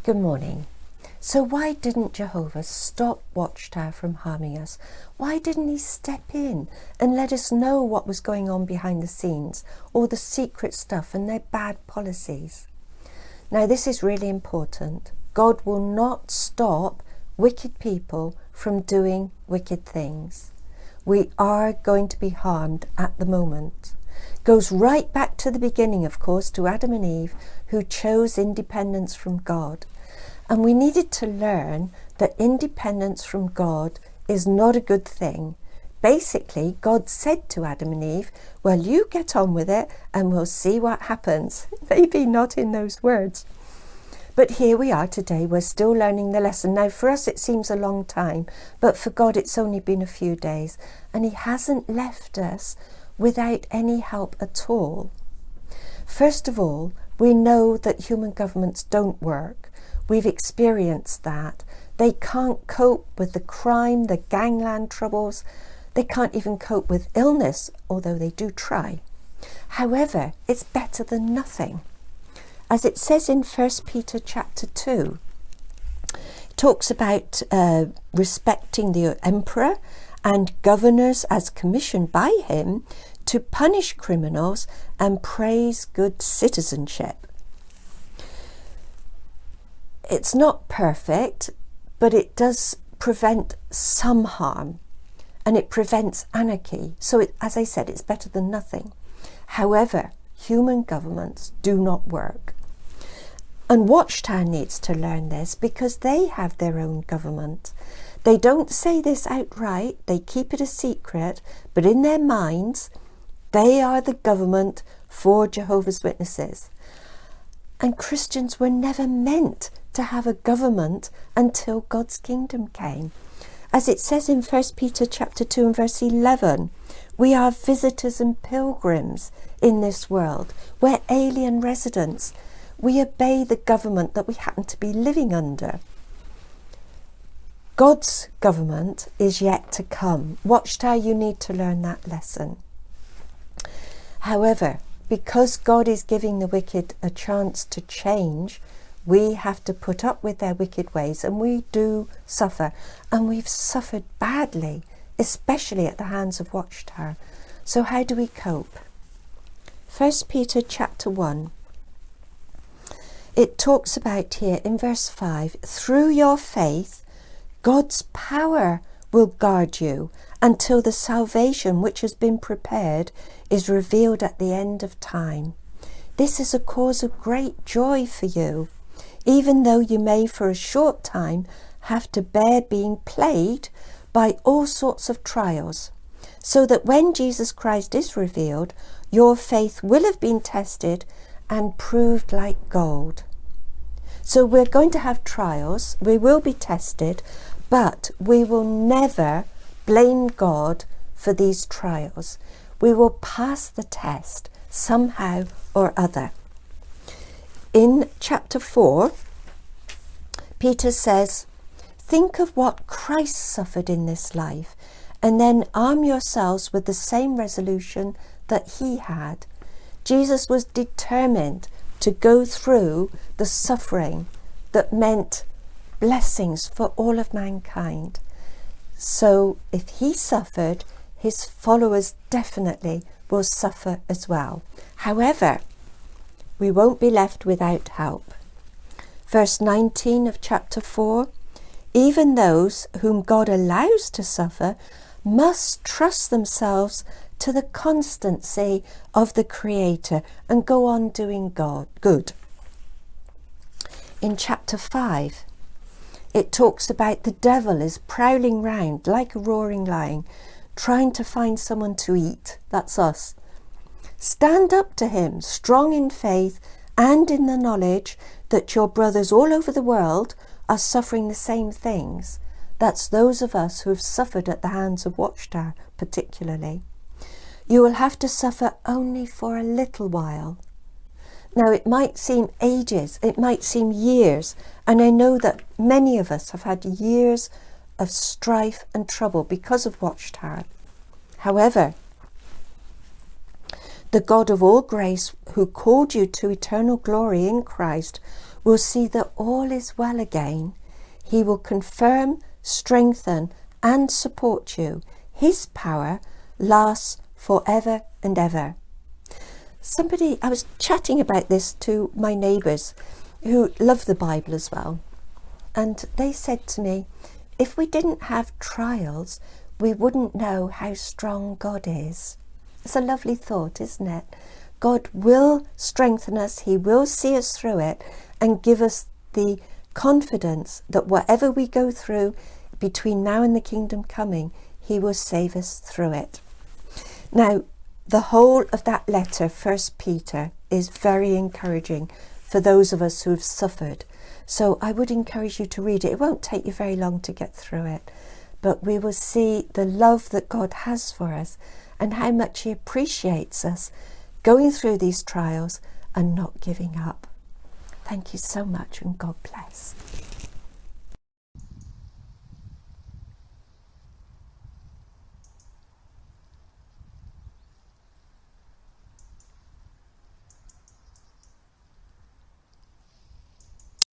Good morning. So why didn't Jehovah stop Watchtower from harming us? Why didn't he step in and let us know what was going on behind the scenes, all the secret stuff and their bad policies? Now this is really important. God will not stop wicked people from doing wicked things. We are going to be harmed at the moment. Goes right back to the beginning, of course, to Adam and Eve, who chose independence from God. And we needed to learn that independence from God is not a good thing. Basically, God said to Adam and Eve, well, you get on with it and we'll see what happens. Maybe not in those words. But here we are today, we're still learning the lesson. Now for us it seems a long time, but for God it's only been a few days. And he hasn't left us without any help at all. First of all, we know that human governments don't work. We've experienced that. They can't cope with the crime, the gangland troubles. They can't even cope with illness, although they do try. However, it's better than nothing. As it says in 1 Peter chapter 2, it talks about respecting the emperor and governors as commissioned by him to punish criminals and praise good citizenship. It's not perfect, but it does prevent some harm and it prevents anarchy. So as I said, it's better than nothing. However, human governments do not work. And Watchtower needs to learn this because they have their own government. They don't say this outright, they keep it a secret, but in their minds, they are the government for Jehovah's Witnesses. And Christians were never meant to have a government until God's kingdom came. As it says in 1 Peter chapter 2 and verse 11, we are visitors and pilgrims in this world. We're alien residents. We obey the government that we happen to be living under. God's government is yet to come. Watchtower, you need to learn that lesson. However, because God is giving the wicked a chance to change, we have to put up with their wicked ways, and we do suffer. And we've suffered badly, especially at the hands of Watchtower. So how do we cope? 1 Peter chapter 1. It talks about here in verse 5, through your faith, God's power will guard you until the salvation which has been prepared is revealed at the end of time. This is a cause of great joy for you, even though you may for a short time have to bear being plagued by all sorts of trials, so that when Jesus Christ is revealed, your faith will have been tested and proved like gold. So we're going to have trials, we will be tested, but we will never blame God for these trials. We will pass the test somehow or other. In chapter 4, Peter says, think of what Christ suffered in this life, and then arm yourselves with the same resolution that he had. Jesus was determined to go through the suffering that meant blessings for all of mankind. So if he suffered, his followers definitely will suffer as well. However, we won't be left without help. Verse 19 of chapter 4, even those whom God allows to suffer must trust themselves to the constancy of the Creator and go on doing good. In chapter 5, it talks about the devil is prowling round like a roaring lion, trying to find someone to eat. That's us. Stand up to him, strong in faith and in the knowledge that your brothers all over the world are suffering the same things. That's those of us who have suffered at the hands of Watchtower particularly. You will have to suffer only for a little while. Now it might seem ages, it might seem years, and I know that many of us have had years of strife and trouble because of Watchtower. However, the God of all grace, who called you to eternal glory in Christ, will see that all is well again. He will confirm, strengthen, and support you. His power lasts forever and ever. I was chatting about this to my neighbours who love the Bible as well, and they said to me, if we didn't have trials, we wouldn't know how strong God is. It's a lovely thought, isn't it? God will strengthen us, he will see us through it, and give us the confidence that whatever we go through between now and the kingdom coming, he will save us through it. Now, the whole of that letter, 1 Peter, is very encouraging for those of us who have suffered. So I would encourage you to read it. It won't take you very long to get through it, but we will see the love that God has for us and how much he appreciates us going through these trials and not giving up. Thank you so much, and God bless.